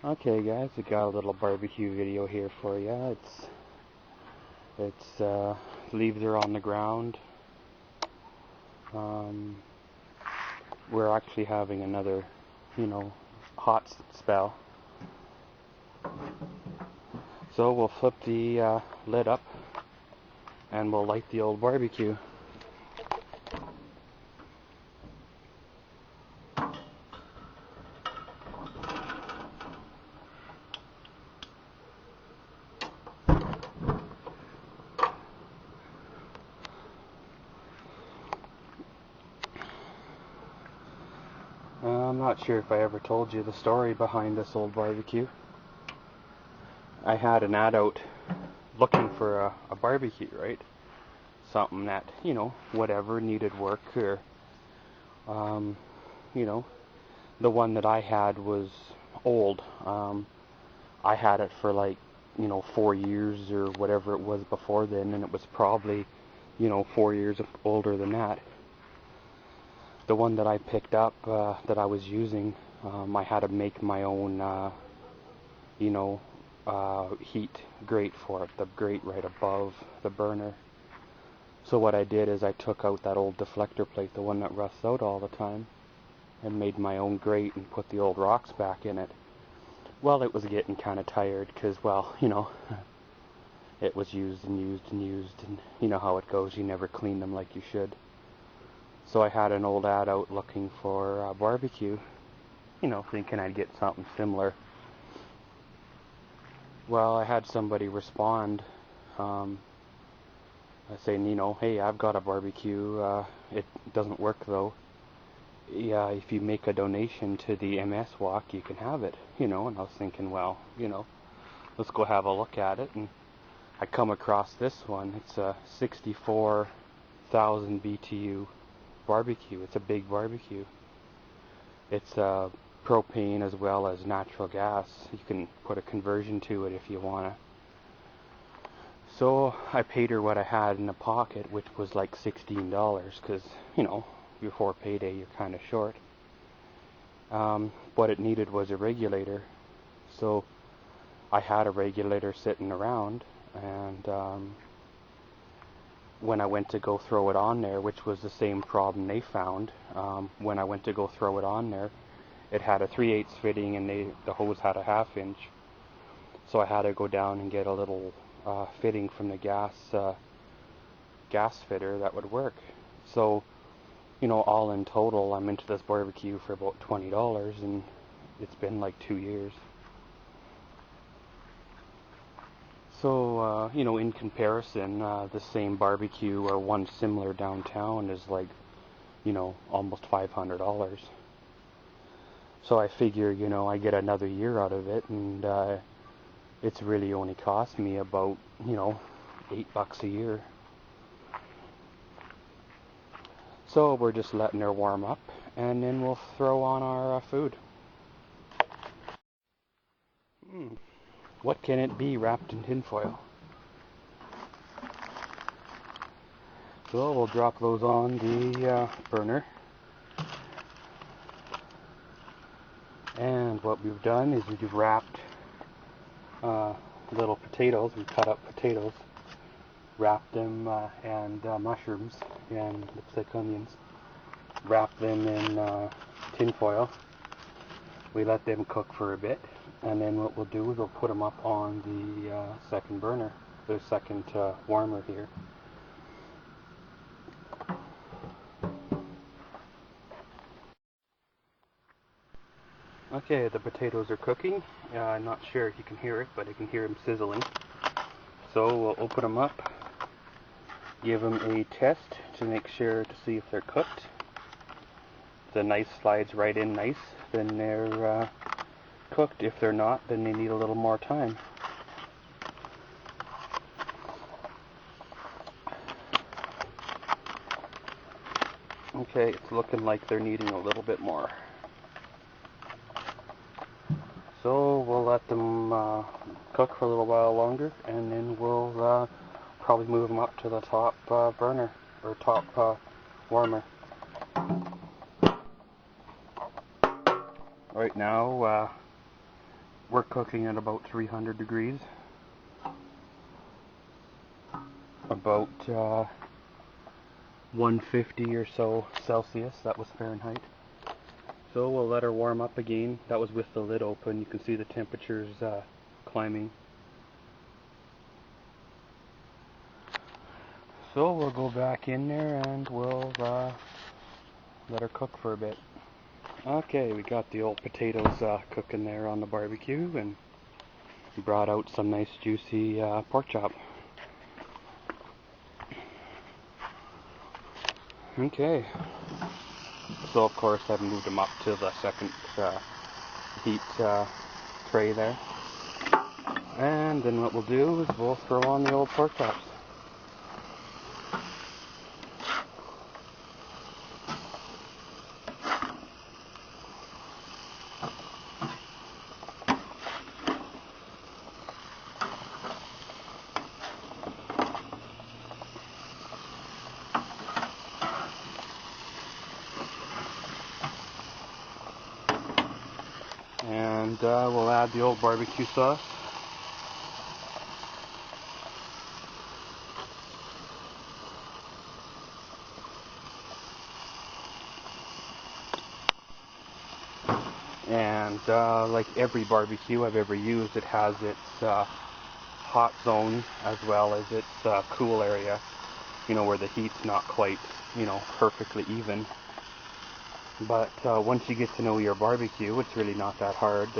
Okay guys, we got a little barbecue video here for you. Leaves are on the ground. We're actually having another, hot spell. So we'll flip the lid up and we'll light the old barbecue. I'm not sure if I ever told you the story behind this old barbecue. I had an ad out looking for a barbecue, right? Something that, whatever needed work, or, the one that I had was old. I had it for like, 4 years or whatever it was before then, and it was probably, 4 years older than that. The one that I picked up that I was using, I had to make my own, heat grate for it, the grate right above the burner. So what I did is I took out that old deflector plate, the one that rusts out all the time, and made my own grate and put the old rocks back in it. Well, it was getting kind of tired because, well, it was used and used and used, and you know how it goes, you never clean them like you should. So I had an old ad out looking for barbecue, thinking I'd get something similar. Well, I had somebody respond saying, hey, I've got a barbecue, it doesn't work though. Yeah, if you make a donation to the MS Walk, you can have it, and I was thinking, well, let's go have a look at it. And I come across this one. It's a 64,000 BTU barbecue. It's a big barbecue. It's propane as well as natural gas. You can put a conversion to it if you want to. So I paid her what I had in the pocket, which was like $16, because, before payday you're kind of short. What it needed was a regulator. So I had a regulator sitting around, and when I went to go throw it on there, which was the same problem they found, when I went to go throw it on there, it had a 3/8 fitting and the hose had a 1/2 inch. So I had to go down and get a little fitting from the gas fitter that would work. So, all in total, I'm into this barbecue for about $20, and it's been like 2 years. So, in comparison, the same barbecue or one similar downtown is like, almost $500. So I figure, I get another year out of it, and it's really only cost me about, $8 a year. So we're just letting her warm up, and then we'll throw on our food. What can it be wrapped in tinfoil? So we'll drop those on the burner. And what we've done is we've wrapped little potatoes. We cut up potatoes, wrapped them, and mushrooms, and looks like onions. Wrap them in tinfoil. We let them cook for a bit, and then what we'll do is we'll put them up on the second burner, the second warmer here. Okay, the potatoes are cooking. I'm not sure if you can hear it, but I can hear them sizzling. So we'll open them up, give them a test to make sure to see if they're cooked. The knife slides right in nice, then they're cooked. If they're not, then they need a little more time. Okay, it's looking like they're needing a little bit more. So we'll let them cook for a little while longer, and then we'll probably move them up to the top burner, or top warmer. Right now We're cooking at about 300 degrees. About 150 or so Celsius. That was Fahrenheit. So we'll let her warm up again. That was with the lid open. You can see the temperatures climbing. So we'll go back in there and we'll let her cook for a bit. Okay, we got the old potatoes cooking there on the barbecue, and brought out some nice juicy pork chop. Okay, so of course I've moved them up to the second heat tray there, and then what we'll do is we'll throw on the old pork chops. And we'll add the old barbecue sauce. And like every barbecue I've ever used, it has its hot zone as well as its cool area, where the heat's not quite, perfectly even. But once you get to know your barbecue, it's really not that hard.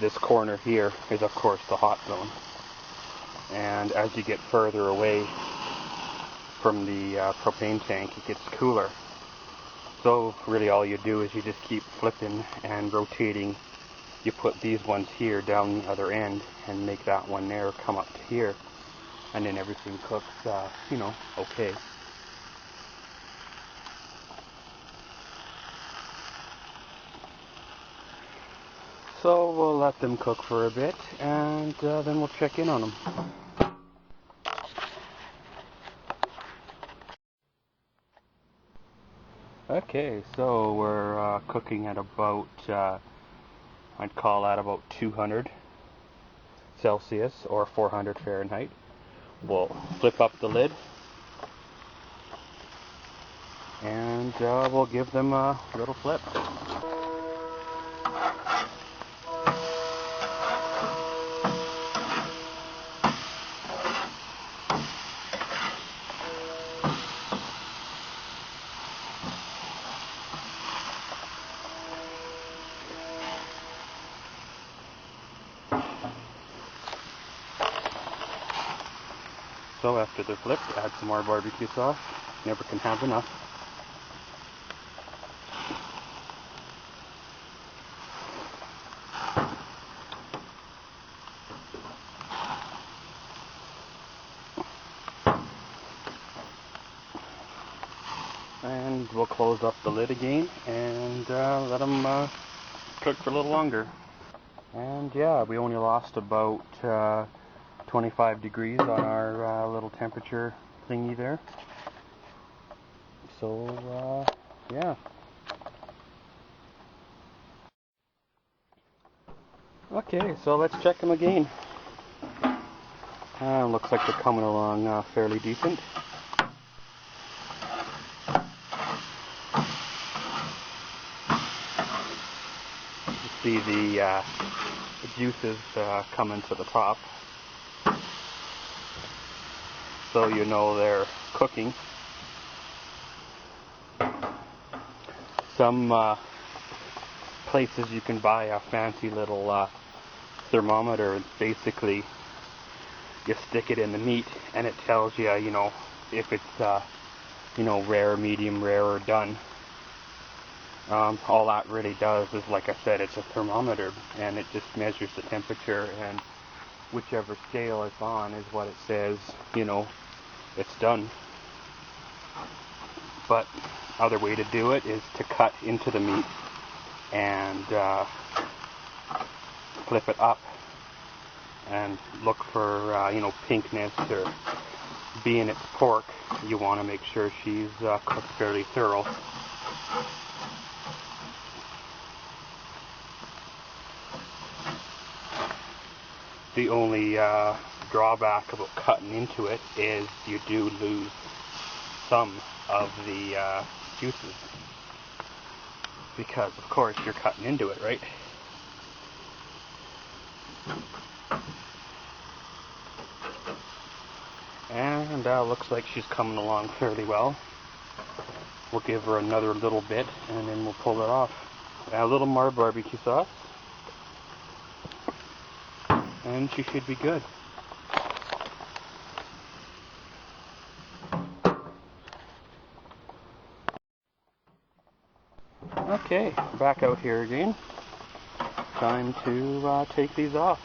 This corner here is of course the hot zone. And as you get further away from the propane tank, it gets cooler. So really all you do is you just keep flipping and rotating. You put these ones here down the other end and make that one there come up to here. And then everything cooks, okay. So we'll let them cook for a bit, and then we'll check in on them. Okay, so we're cooking at about, I'd call that about 200 Celsius or 400 Fahrenheit. We'll flip up the lid, and we'll give them a little flip. So after they're flipped, add some more barbecue sauce. Never can have enough. And we'll close up the lid again and let them cook for a little longer. And yeah, we only lost about 25 degrees on our little temperature thingy there. So yeah. Okay, so let's check them again. Looks like they're coming along fairly decent. You see the juices coming to the top. So you know they're cooking. Some places you can buy a fancy little thermometer. It's basically you stick it in the meat and it tells you, if it's rare, medium rare, or done. All that really does is, like I said, it's a thermometer, and it just measures the temperature, and whichever scale it's on is what it says, it's done. But other way to do it is to cut into the meat and flip it up and look for pinkness, or being it's pork, you want to make sure she's cooked fairly thorough. The only drawback about cutting into it is you do lose some of the juices, because of course you're cutting into it, right? And looks like she's coming along fairly well. We'll give her another little bit and then we'll pull it off. Add a little more barbecue sauce and she should be good. Okay, back out here again. Time to take these off.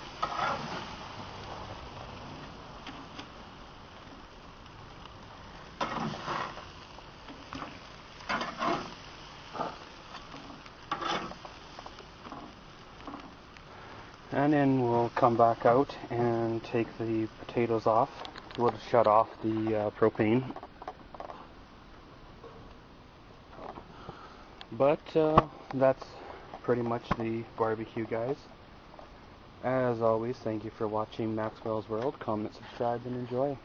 And then we'll come back out and take the potatoes off. We'll shut off the propane. But that's pretty much the barbecue, guys. As always, thank you for watching Maxwell's World. Comment, subscribe, and enjoy.